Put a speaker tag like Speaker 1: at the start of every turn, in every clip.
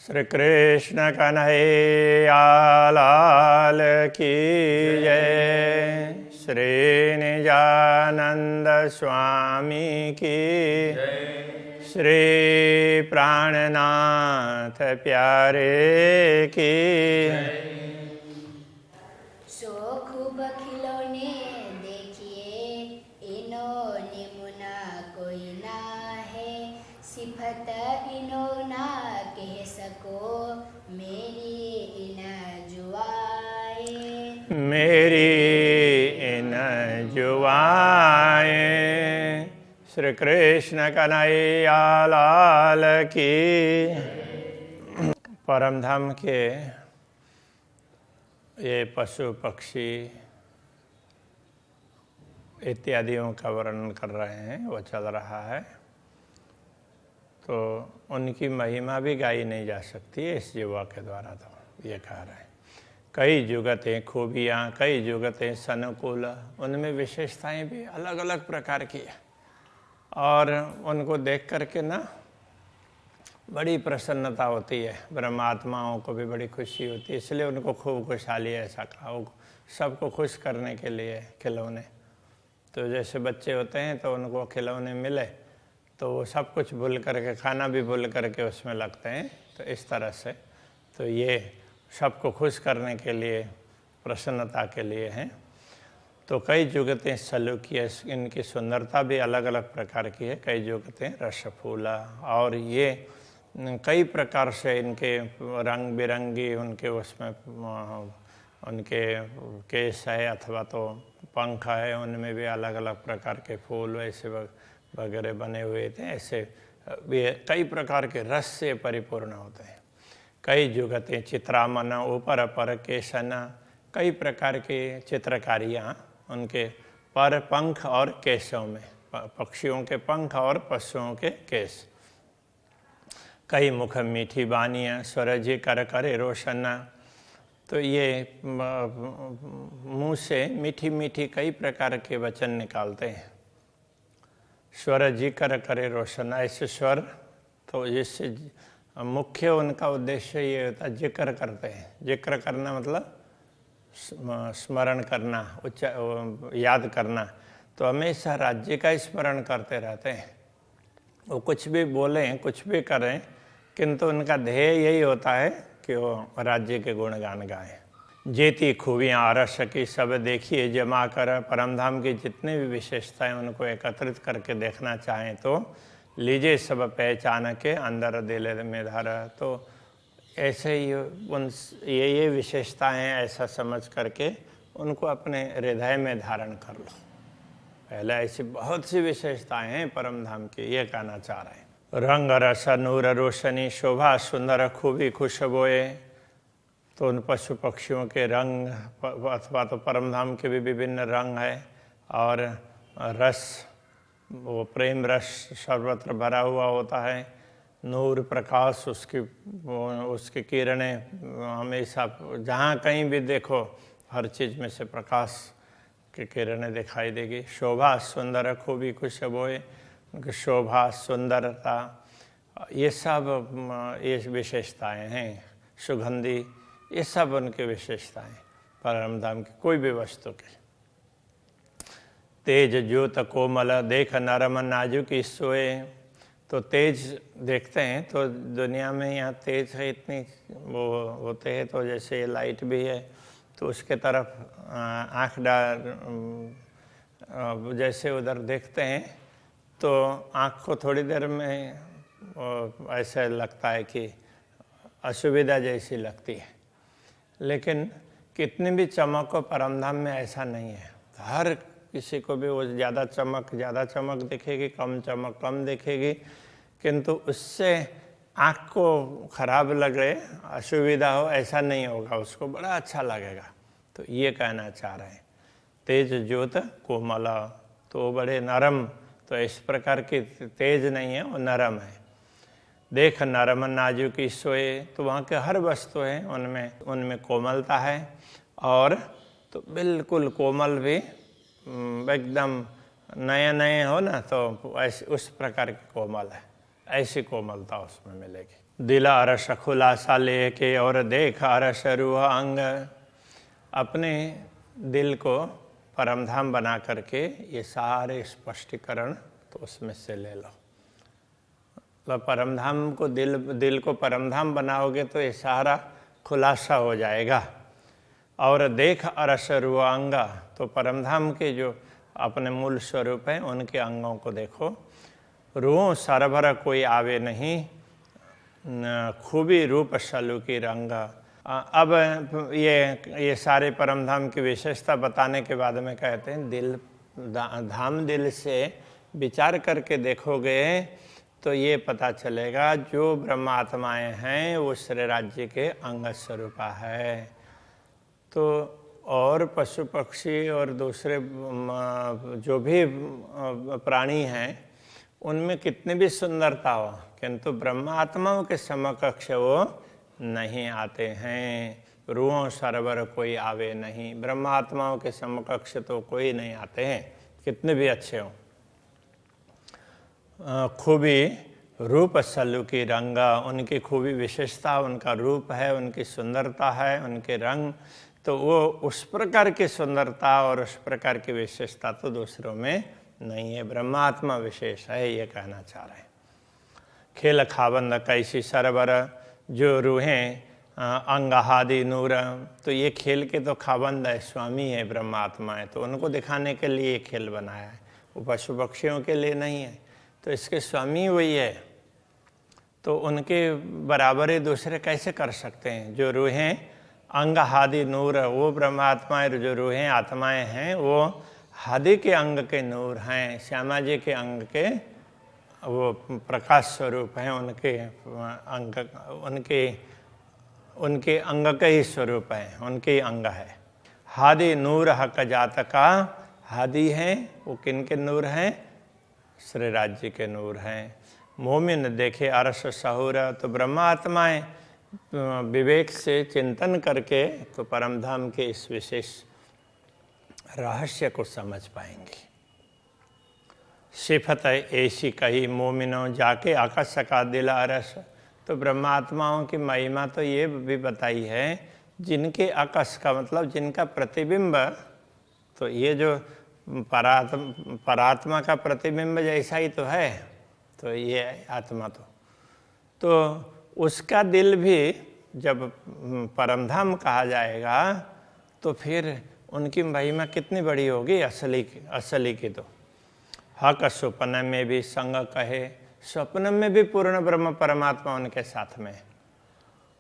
Speaker 1: श्री कृष्ण कन्हैया लाल की जय। श्री निजानंद स्वामी की जय। श्री प्राणनाथ प्यारे की जय।
Speaker 2: सो खूब खिलौने देखिए, इन्होंने मुना कोई ना है, सिफत इनो ना कह सको, मेरी इन जुआए।
Speaker 1: मेरी इन जुआए। श्री कृष्ण कन्हैया लाल की। परम धाम के ये पशु पक्षी इत्यादियों का वर्णन कर रहे हैं, वो चल रहा है। तो उनकी महिमा भी गाई नहीं जा सकती है इस युवा के द्वारा, तो ये कह रहे हैं। कई जुगतें खूबियाँ, कई जुगतें सनुकूल, उनमें विशेषताएं भी अलग अलग प्रकार की है और उनको देख करके ना बड़ी प्रसन्नता होती है। ब्रह्मात्माओं को भी बड़ी खुशी होती है, इसलिए उनको खूब खुशहाली ऐसा कहा। सबको खुश करने के लिए खिलौने, तो जैसे बच्चे होते हैं तो उनको खिलौने मिले तो वो सब कुछ भूल करके, खाना भी भूल करके उसमें लगते हैं। तो इस तरह से तो ये सबको खुश करने के लिए, प्रसन्नता के लिए हैं। तो कई जुगतें सलूकी, इनकी सुंदरता भी अलग अलग प्रकार की है। कई जुगतें रसफूला, और ये कई प्रकार से इनके रंग बिरंगी उनके उसमें उनके केस है अथवा तो पंख है, उनमें भी अलग अलग प्रकार के फूल वैसे वगैरह बने हुए थे। ऐसे भी कई प्रकार के रस से परिपूर्ण होते हैं। कई जुगतें चित्रामन, ऊपर अपर केशन, कई प्रकार की चित्रकारियाँ उनके पर, पंख और केशों में, पक्षियों के पंख और पशुओं के केश। कई मुख मीठी बानियाँ, स्वरजी कर करे रोशन। तो ये मुँह से मीठी मीठी कई प्रकार के वचन निकालते हैं। स्वर जिक्र करे रोशन, ऐसे स्वर तो जिससे मुख्य उनका उद्देश्य ये होता है, जिक्र करते हैं। जिक्र करना मतलब स्मरण करना, याद करना। तो हमेशा राज्य का स्मरण करते रहते हैं। वो कुछ भी बोलें, कुछ भी करें, किंतु उनका ध्येय यही होता है कि वो राज्य के गुणगान गाएं। जेती खूबियाँ आरस की सब देखिए जमा कर। परमधाम की जितनी भी विशेषताएं उनको एकत्रित करके देखना चाहें तो लीजिए सब पहचान के, अंदर दिल में धर। तो ऐसे ही ये विशेषताएं ऐसा समझ करके उनको अपने हृदय में धारण कर लो। पहले ऐसी बहुत सी विशेषताएं हैं परमधाम की, ये कहना चाह रहे हैं। रंग रस नूर रोशनी, शोभा सुंदर खूबी खुशबोए। तो उन पशु पक्षियों के रंग अथवा तो परमधाम के भी विभिन्न रंग है, और रस, वो प्रेम रस सर्वत्र भरा हुआ होता है। नूर प्रकाश, उसकी किरणें हमेशा जहाँ कहीं भी देखो हर चीज़ में से प्रकाश की किरणें दिखाई देगी। शोभा सुंदर खूबी खुशबोए, उनकी शोभा सुंदरता, ये सब ये विशेषताएं हैं। सुगंधी, ये सब उनकी विशेषताएं परमधाम की कोई भी वस्तु की। तेज ज्योत कोमल देख नरम नाजुक सोए। तो तेज देखते हैं तो दुनिया में यहाँ तेज है इतनी वो होते हैं। तो जैसे ये लाइट भी है तो उसके तरफ आँख डाल, जैसे उधर देखते हैं तो आँख को थोड़ी देर में ऐसा लगता है कि असुविधा जैसी लगती है। लेकिन कितनी भी चमक हो परमधाम में ऐसा नहीं है। हर किसी को भी वो ज़्यादा चमक दिखेगी, कम चमक कम दिखेगी, किंतु उससे आँख को खराब लगे, असुविधा हो, ऐसा नहीं होगा, उसको बड़ा अच्छा लगेगा। तो ये कहना चाह रहे हैं। तेज ज्योत कोमल, तो बड़े नरम, तो इस प्रकार की तेज नहीं है, वो नरम है। देख नरम नाजुकी सोए, तो वहाँ के हर वस्तु है उनमें कोमलता है, और तो बिल्कुल कोमल भी एकदम नए नए हो ना, तो ऐसे उस प्रकार की कोमल है। ऐसी कोमलता उसमें मिलेगी। दिल अरस खुलासा लेके और देख अरस रूह अंग, अपने दिल को परमधाम बना करके ये सारे स्पष्टीकरण तो उसमें से ले लो। मतलब परमधाम को दिल को परमधाम बनाओगे तो ये सारा खुलासा हो जाएगा। और देख अरस रूह अंग, तो परमधाम के जो अपने मूल स्वरूप हैं उनके अंगों को देखो। रूह सरभर कोई आवे नहीं, खूबी रूप सलू की रंग। अब ये सारे परमधाम की विशेषता बताने के बाद में कहते हैं दिल धाम दिल से विचार करके देखोगे तो ये पता चलेगा जो ब्रह्मात्माएं हैं वो श्री राज्य के अंग स्वरूपा है। तो और पशु पक्षी और दूसरे जो भी प्राणी हैं उनमें कितनी भी सुंदरता हो, किंतु ब्रह्मात्माओं के समकक्ष वो नहीं आते हैं। रूहों सरवर कोई आवे नहीं, ब्रह्मात्माओं के समकक्ष तो कोई नहीं आते हैं, कितने भी अच्छे हों। खूबी रूप सलू की रंग, उनकी खूबी विशेषता उनका रूप है, उनकी सुंदरता है, उनके रंग, तो वो उस प्रकार की सुंदरता और उस प्रकार की विशेषता तो दूसरों में नहीं है, ब्रह्मात्मा विशेष है, ये कहना चाह रहे हैं। खेल खाबंद कैसी सरवर, जो रूहें अंगहादि नूर, तो ये खेल के तो खाबंद है, स्वामी है ब्रह्मात्मा है, तो उनको दिखाने के लिए ये खेल बनाया है, वो पशु पक्षियों के लिए नहीं है, तो इसके स्वामी वही है। तो उनके बराबरी दूसरे कैसे कर सकते हैं। जो रूहें अंग हादि नूर, वो ब्रह्मात्माएं, जो रूहें आत्माएं हैं वो हादि के अंग के नूर हैं, श्यामा जी के अंग के वो प्रकाश स्वरूप हैं, उनके अंग के ही स्वरूप हैं, उनके ही अंग है। हादि नूर हक जात का, हादि हैं वो किन के नूर हैं, श्री राज्य के नूर हैं। मोमिन देखे अरस सहूर, तो ब्रह्मात्माएं विवेक से चिंतन करके तो परमधाम के इस विशेष रहस्य को समझ पाएंगे। सिफत ऐसी कही मोमिनो जाके आकाश का दिल अरस, तो ब्रह्मात्माओं की महिमा तो ये भी बताई है जिनके आकाश का मतलब जिनका प्रतिबिंब, तो ये जो परात्मा का प्रतिबिंब जैसा ही तो है, तो ये आत्मा तो उसका दिल भी जब परमधाम कहा जाएगा तो फिर उनकी महिमा कितनी बड़ी होगी असली की। तो हक स्वप्न में भी संग कहे, स्वप्न में भी पूर्ण ब्रह्म परमात्मा उनके साथ में।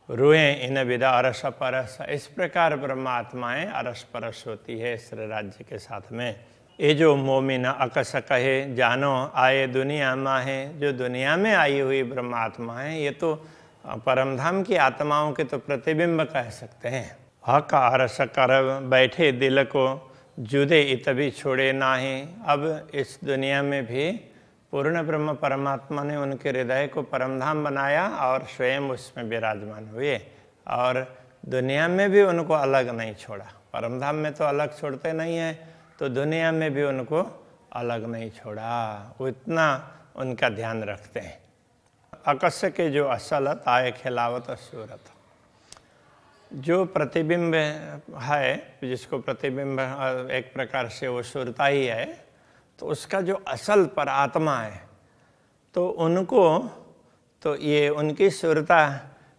Speaker 1: रूहे इन विदा अरस परस, इस प्रकार ब्रह्मात्माएं अरस परस होती है श्री राज्य के साथ में। ये जो मोमिन अकस कहे जानो आए दुनिया माहे, जो दुनिया में आई हुई ब्रह्मात्मा है ये तो परमधाम की आत्माओं के तो प्रतिबिंब कह सकते हैं। हक अरस कर बैठे दिल को, जुदे इत भी छोड़े नाहे। अब इस दुनिया में भी पूर्ण ब्रह्म परमात्मा ने उनके हृदय को परमधाम बनाया और स्वयं उसमें विराजमान हुए, और दुनिया में भी उनको अलग नहीं छोड़ा। परमधाम में तो अलग छोड़ते नहीं है, तो दुनिया में भी उनको अलग नहीं छोड़ा, वो इतना उनका ध्यान रखते हैं। अकस के जो असलत आए खिलावत सूरत, जो प्रतिबिंब है, जिसको प्रतिबिंब एक प्रकार से वो सुरता ही है, तो उसका जो असल पर आत्मा है, तो उनको तो ये उनकी सुरता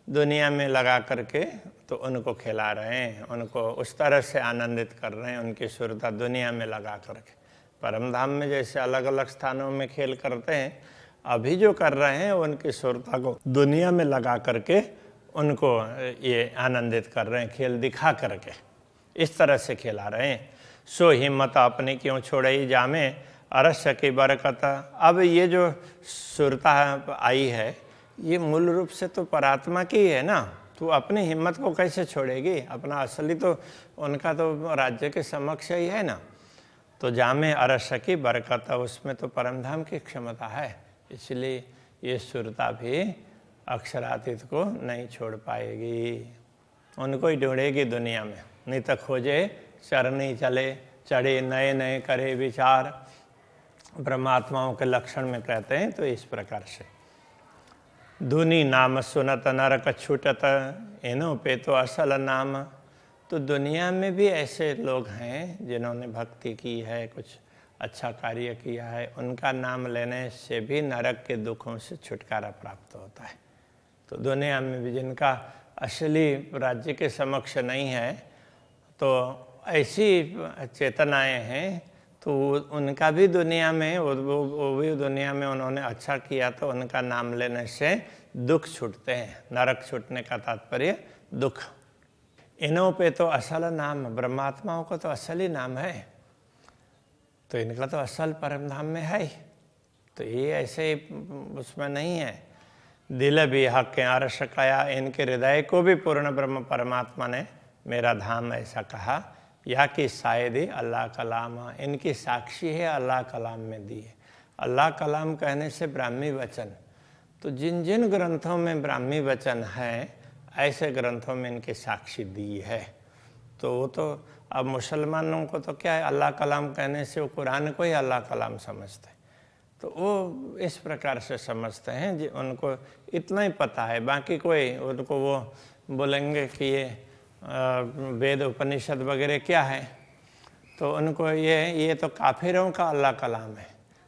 Speaker 1: दुनिया में लगा करके तो उनको खिला रहे हैं, उनको उस तरह से आनंदित कर रहे हैं, उनकी सुरता दुनिया में लगा करके। परमधाम में जैसे अलग अलग स्थानों में खेल करते हैं, अभी जो कर रहे हैं उनकी सुरता को दुनिया में लगा करके उनको ये आनंदित कर रहे हैं, खेल दिखा करके इस तरह से खिला रहे हैं। सो हिम्मत अपने क्यों छोड़ई जामे अरस की बरकत। अब ये जो सुरता आई है ये मूल रूप से तो परात्मा की है ना, तो अपनी हिम्मत को कैसे छोड़ेगी, अपना असली तो उनका तो राज्य के समक्ष ही है ना। तो जामे अरस की बरकत, उसमें तो परमधाम की क्षमता है, इसलिए ये सुरता भी अक्षरातीत को नहीं छोड़ पाएगी, उनको ही ढूंढेगी दुनिया में। नहीं तो खोजे चरनी चले, चढ़े नए नए करे विचार, ब्रह्मात्माओं के लक्षण में कहते हैं तो इस प्रकार से। धुनी नाम सुनत नरक छूटत, इन्हों पे तो असल नाम। तो दुनिया में भी ऐसे लोग हैं जिन्होंने भक्ति की है, कुछ अच्छा कार्य किया है, उनका नाम लेने से भी नरक के दुखों से छुटकारा प्राप्त होता है। तो दुनिया में भी जिनका असली राज्य के समक्ष नहीं है, तो ऐसी चेतनाएं हैं, तो उनका भी दुनिया में वो भी दुनिया में उन्होंने अच्छा किया तो उनका नाम लेने से दुख छूटते हैं। नरक छूटने का तात्पर्य दुख। इन्हों पे तो असल नाम, ब्रह्मात्माओं को तो असल ही नाम है, तो इनका तो असल परम धाम में है ही। तो ये ऐसे उसमें नहीं है। दिल भी हक के आरश काया, इनके हृदय को भी पूर्ण ब्रह्म परमात्मा ने मेरा धाम ऐसा कहा। या कि शायद ही अल्लाह कलाम, इनकी साक्षी है अल्लाह कलाम में दी है। अल्लाह कलाम कहने से ब्राह्मी वचन, तो जिन जिन ग्रंथों में ब्राह्मी वचन है, ऐसे ग्रंथों में इनकी साक्षी दी है। तो वो तो अब मुसलमानों को तो क्या है, अल्लाह कलाम कहने से वो कुरान को ही अल्लाह कलाम समझते हैं। तो वो इस प्रकार से समझते हैं जी, उनको इतना ही पता है, बाकी कोई उनको वो बोलेंगे कि ये वेद उपनिषद वगैरह क्या है, तो उनको ये तो काफिरों का अल्लाह कलाम है।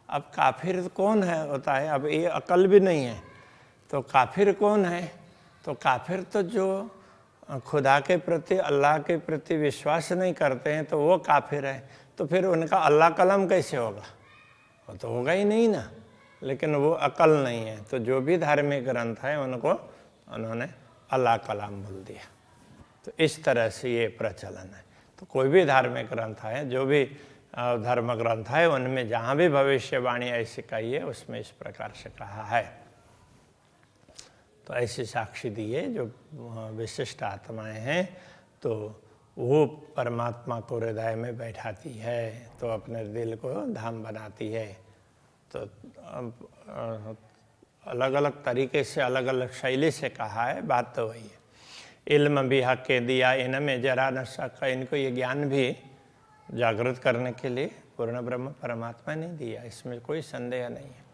Speaker 1: अब काफिर कौन है होता है, अब ये अकल भी नहीं है, तो काफिर कौन है? तो काफिर तो जो खुदा के प्रति, अल्लाह के प्रति विश्वास नहीं करते हैं, तो वो काफिर है। तो फिर उनका अल्लाह कलाम कैसे होगा? वो तो होगा ही नहीं ना। लेकिन वो अकल नहीं है, तो जो भी धार्मिक ग्रंथ है उनको उन्होंने अल्लाह कलाम बोल दिया। तो इस तरह से ये प्रचलन है। तो कोई भी धार्मिक ग्रंथ है, जो भी धर्म ग्रंथ है, उनमें जहाँ भी भविष्यवाणी ऐसी कही है, उसमें इस प्रकार से कहा है। तो ऐसी साक्षी दी है जो विशिष्ट आत्माएं हैं, तो वो परमात्मा को हृदय में बैठाती है, तो अपने दिल को धाम बनाती है। तो अलग अलग तरीके से, अलग अलग शैली से कहा है, बात तो वही है। इल्म भी हक के दिया, इनमें जरा न शक, इनको ये ज्ञान भी जागृत करने के लिए पूर्ण ब्रह्म परमात्मा ने दिया, इसमें कोई संदेह नहीं है।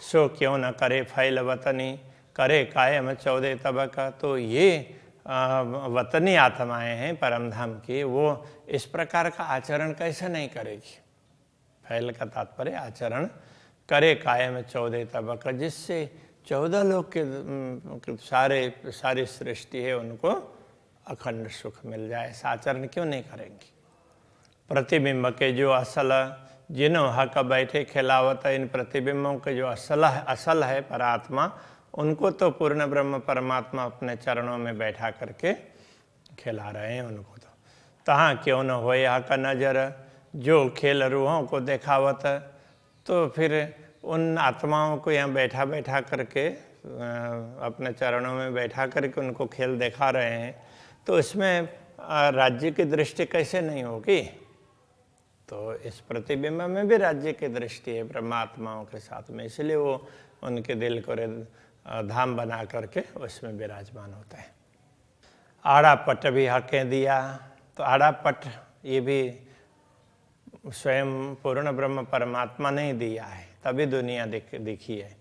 Speaker 1: सो क्यों न करे फैल वतनी, करे कायम 14 तबका। तो ये वतनी आत्माएं हैं परम धाम की, वो इस प्रकार का आचरण कैसे नहीं करेगी? फैल का तात्पर्य आचरण, करे कायम 14 तबका, जिससे 14 लोग के सारी सृष्टि है उनको अखंड सुख मिल जाए। ऐसा आचरण क्यों नहीं करेंगी? प्रतिबिंब के जो असल, जिन्हों हक बैठे खिलावत, इन प्रतिबिंबों के जो असल है परात्मा, उनको तो पूर्ण ब्रह्म परमात्मा अपने चरणों में बैठा करके खिला रहे हैं उनको। तो तहाँ क्यों न होए हक नजर, जो खेल रूहों को देखावत। तो फिर उन आत्माओं को यहाँ बैठा बैठा करके, अपने चरणों में बैठा करके उनको खेल दिखा रहे हैं, तो इसमें राज्य की दृष्टि कैसे नहीं होगी? तो इस प्रतिबिंब में भी राज्य की दृष्टि है ब्रह्मात्माओं के साथ में, इसलिए वो उनके दिल को धाम बना करके उसमें विराजमान होते हैं। आड़ा पट भी हकें दिया। तो आड़ा पट ये भी स्वयं पूर्ण ब्रह्म परमात्मा ने ही दिया है, तभी दुनिया दिखी है।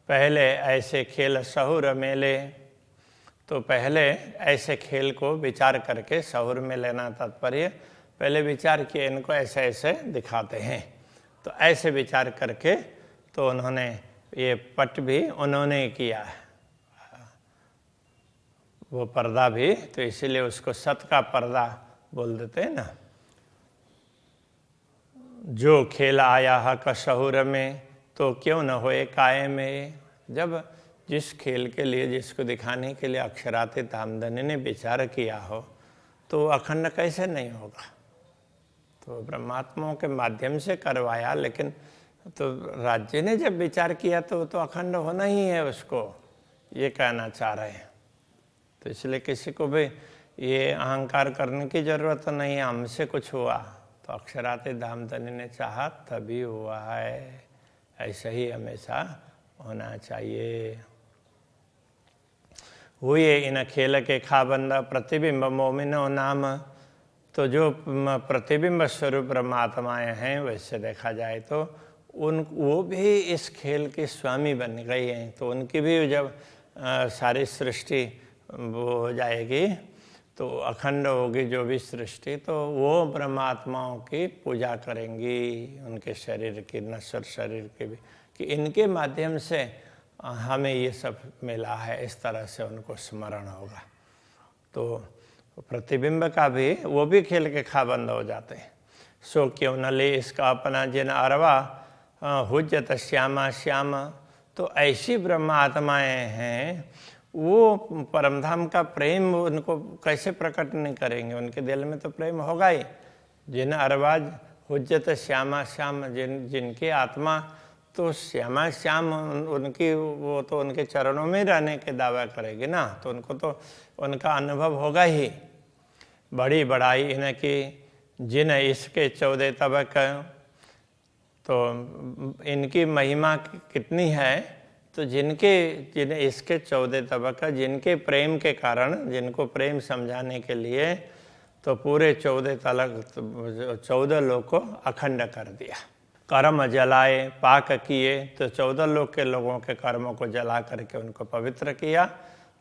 Speaker 1: पहले ऐसे खेल सहुर मेले, तो पहले ऐसे खेल को विचार करके, सहुर में लेना तात्पर्य, पहले विचार किए इनको ऐसे ऐसे दिखाते हैं, तो ऐसे विचार करके तो उन्होंने ये पट भी उन्होंने किया है, वो पर्दा भी, तो इसीलिए उसको सत का पर्दा बोल देते हैं ना। जो खेल आया हक शहुर में, तो क्यों न होए कायम में। जब जिस खेल के लिए, जिसको दिखाने के लिए अक्षरातीत आमदनी ने विचार किया हो, तो अखंड कैसे नहीं होगा? तो ब्रह्मात्माओं के माध्यम से करवाया, लेकिन तो राज्य ने जब विचार किया तो अखंड होना ही है उसको, ये कहना चाह रहे हैं। तो इसलिए किसी को भी ये अहंकार करने की जरूरत नहीं है, हमसे कुछ हुआ तो अक्षरातीत धामधनी ने चाहा तभी हुआ है, ऐसा ही हमेशा होना चाहिए। हुए इन खेल के खाबंदा, प्रतिबिंब मोमिनो नाम। तो जो प्रतिबिंब स्वरूप परमात्माएं हैं, वैसे देखा जाए तो वो भी इस खेल के स्वामी बन गई हैं, तो उनकी भी जब सारी सृष्टि वो हो जाएगी, तो अखंड होगी जो भी सृष्टि, तो वो ब्रह्मात्माओं की पूजा करेंगी, उनके शरीर की, नश्वर शरीर के भी, कि इनके माध्यम से हमें ये सब मिला है, इस तरह से उनको स्मरण होगा। तो प्रतिबिंब का भी वो भी खेल के खाबंद हो जाते हैं। सो क्यों न ले इसका अपना जिन अरवा हुज्जत श्यामा श्याम। तो ऐसी ब्रह्म आत्माएं हैं, वो परमधाम का प्रेम उनको कैसे प्रकट नहीं करेंगे, उनके दिल में तो प्रेम होगा ही। जिन अरवाज हुज्जत श्यामा श्याम, जिनकी आत्मा तो श्यामा श्याम, उनकी वो तो उनके चरणों में रहने के दावा करेगी ना, तो उनको तो उनका अनुभव होगा ही। बड़ी बड़ाई इनकी जिन इसके 14 तबक, तो इनकी महिमा कितनी है, तो जिन इसके 14 तबक, जिनके प्रेम के कारण, जिनको प्रेम समझाने के लिए तो पूरे 14 लोग को अखंड कर दिया। कर्म जलाए पाक किए, तो 14 लोग के लोगों के कर्मों को जला करके उनको पवित्र किया।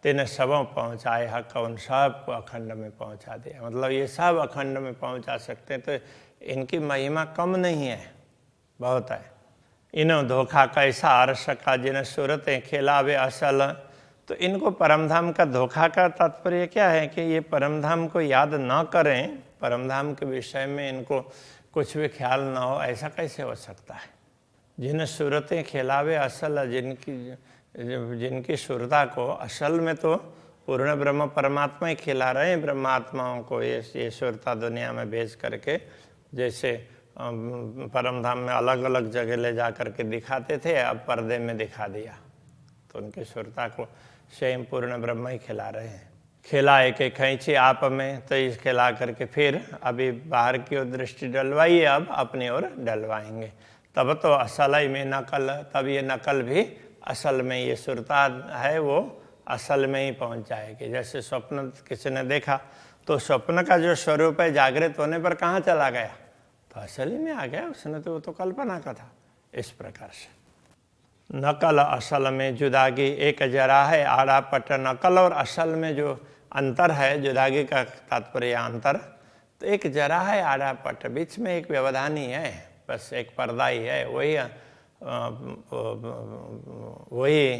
Speaker 1: तेने सबों पहुँचाए हक, उन सब को अखंड में पहुँचा दिया। मतलब ये सब अखंड में पहुँचा सकते हैं, तो इनकी महिमा कम नहीं है, बहुत है। इन्हों धोखा कैसा अर्श का, जिन सूरतें खिलावे असल। तो इनको परमधाम का धोखा का तात्पर्य क्या है कि ये परमधाम को याद न करें, परमधाम के विषय में इनको कुछ भी ख्याल ना हो, ऐसा कैसे हो सकता है। जिन सूरतें खिलावे असल, जिनकी सूरता को असल में तो पूर्ण ब्रह्म परमात्मा ही खिला रहे हैं ब्रह्मात्माओं को, ये सूरता दुनिया में भेज करके। जैसे परमधाम में अलग अलग जगह ले जा करके दिखाते थे, अब पर्दे में दिखा दिया, तो उनकी सूरता को स्वयं पूर्ण ब्रह्म ही खिला रहे हैं। खिलाए के खींचे आप में, तो इस खिला करके फिर अभी बाहर की ओर दृष्टि डलवाइए, अब अपनी ओर डलवाएंगे, तब तो असल ही में नकल, तब ये नकल भी असल में, ये सुरता है वो असल में ही पहुंच जाएगी। जैसे स्वप्न किसी ने देखा, तो स्वप्न का जो स्वरूप है जागृत होने पर कहाँ चला गया, तो असल ही में आ गया, उसने तो वो तो कल्पना का था। इस प्रकार से नकल असल में जुदागी एक जरा है आड़ा पट। नकल और असल में जो अंतर है, जुदागी का तात्पर्य अंतर, तो एक जरा है आड़ा पट, बीच में एक व्यवधान ही है, बस एक पर्दा ही है, वही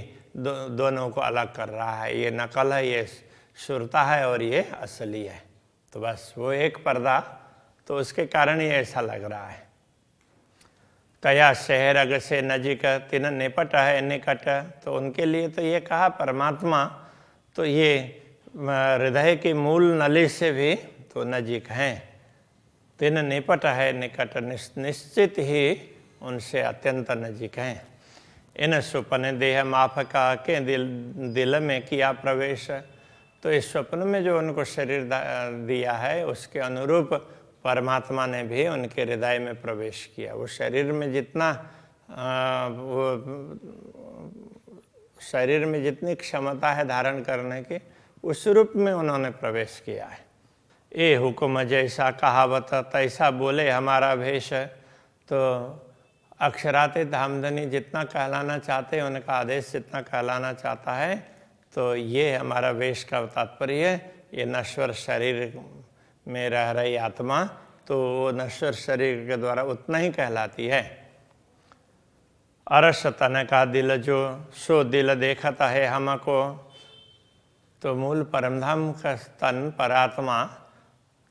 Speaker 1: दोनों को अलग कर रहा है। ये नकल है, ये सुरता है, और ये असली है, तो बस वो एक पर्दा, तो उसके कारण ये ऐसा लग रहा है। कया शहर अग से नजीक तिन निपट है निकट। तो उनके लिए तो ये कहा परमात्मा तो ये हृदय की मूल नली से भी तो नजीक हैं। तिन निपट है निकट, निश्चित ही उनसे अत्यंत नजीक हैं। इन स्वप्न देह माफ का के दिल में किया प्रवेश। तो इस स्वप्न में जो उनको शरीर दिया है, उसके अनुरूप परमात्मा ने भी उनके हृदय में प्रवेश किया। वो शरीर में जितना वो शरीर में जितनी क्षमता है धारण करने की, उस रूप में उन्होंने प्रवेश किया है। ए हुक्म जैसा कहावत तैसा बोले हमारा भेष। तो अक्षराते धामधनी जितना कहलाना चाहते हैं, उनका आदेश जितना कहलाना चाहता है, तो ये हमारा वेश का तात्पर्य है। ये नश्वर शरीर में रह रही आत्मा, तो वो नश्वर शरीर के द्वारा उतना ही कहलाती है। अरस तन का दिल जो सो दिल देखता है हमको। तो मूल परमधाम का तन परात्मा,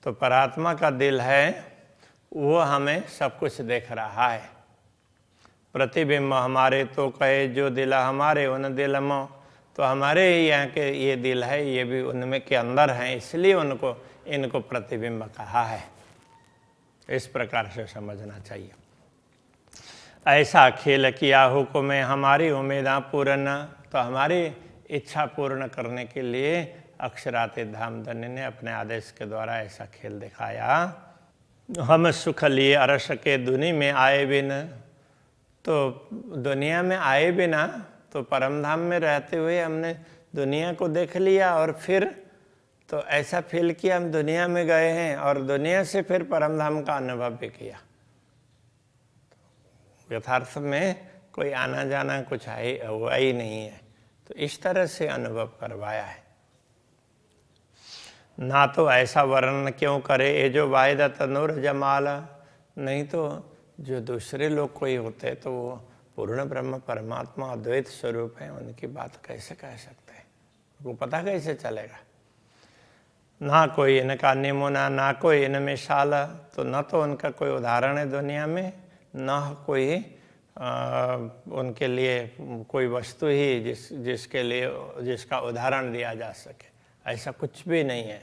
Speaker 1: तो परात्मा का दिल है, वो हमें सब कुछ देख रहा है। प्रतिबिंब हमारे तो कहे जो दिल हमारे उन दिल में। तो हमारे यहाँ के ये दिल है, ये भी उनमें के अंदर हैं, इसलिए इनको प्रतिबिंब कहा है। इस प्रकार से समझना चाहिए। ऐसा खेल किया हुक्म हमारी उम्मीदा पूर्ण। तो हमारी इच्छा पूर्ण करने के लिए अक्षराते धामधनी ने अपने आदेश के द्वारा ऐसा खेल दिखाया। हम सुख लिए अरस के दुनी में आए बिन। तो दुनिया में आए बिना, तो परमधाम में रहते हुए हमने दुनिया को देख लिया, और फिर तो ऐसा फील किया हम दुनिया में गए हैं, और दुनिया से फिर परमधाम का अनुभव भी किया। यथार्थ में कोई आना जाना कुछ है हुआ ही नहीं है। तो तो इस तरह से अनुभव करवाया है। ना तो ऐसा वर्णन क्यों करे ये जो वायदा तनुर जमाला, नहीं तो जो दूसरे लोग कोई होते तो वो पूर्ण ब्रह्म परमात्मा अद्वैत स्वरूप है, उनकी बात कैसे कह सकते हैं, उनको पता कैसे चलेगा। ना कोई इनका निमुना, ना कोई इनमें शाला, तो न तो उनका कोई उदाहरण है दुनिया में, न कोई उनके लिए कोई वस्तु ही जिसका उदाहरण दिया जा सके, ऐसा कुछ भी नहीं है।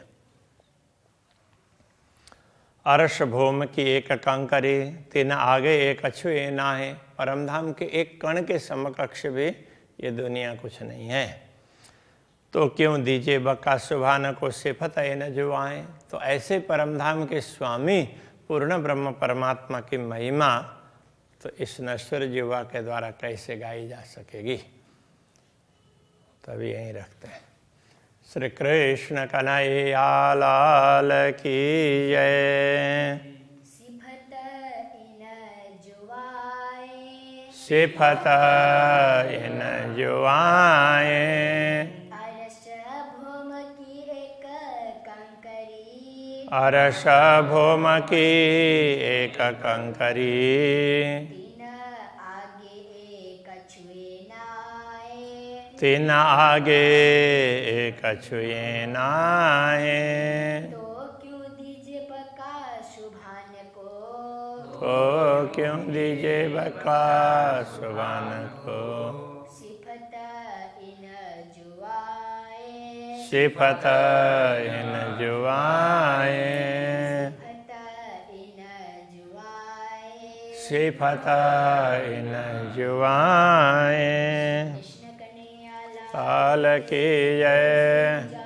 Speaker 1: अर्श भूम की एक कंकरी, तीन आगे एक अछुए ना है। परमधाम के एक कण के समकक्ष भी ये दुनिया कुछ नहीं है। तो क्यों दीजिए बका सुभान को सिफत है न जुआएं। तो ऐसे परमधाम के स्वामी पूर्ण ब्रह्म परमात्मा की महिमा तो इस नश्वर जीवा के द्वारा कैसे गाई जा सकेगी। तभी यहीं रखते हैं। श्री कृष्ण कन्हैया लाल की जय।
Speaker 2: सिफत इन जुआए,
Speaker 1: सिफत इन जुआए।
Speaker 2: अरस भूम की एक कंकरी,
Speaker 1: अरस भूम की एक कंकरी।
Speaker 2: तीन आगे एक छुए नाए,
Speaker 1: तीन आगे एक छुए नाहे।
Speaker 2: तो क्यों दीजिए बका शुभान को,
Speaker 1: तो क्यों दीजिए बका सुभान को।
Speaker 2: सिफत इन जुआए,
Speaker 1: सिफत इन जुआए।
Speaker 2: सिफत इन जुआए।
Speaker 1: सिफत इन जुआए।
Speaker 2: कृष्ण कन्हैया
Speaker 1: लाल की जय।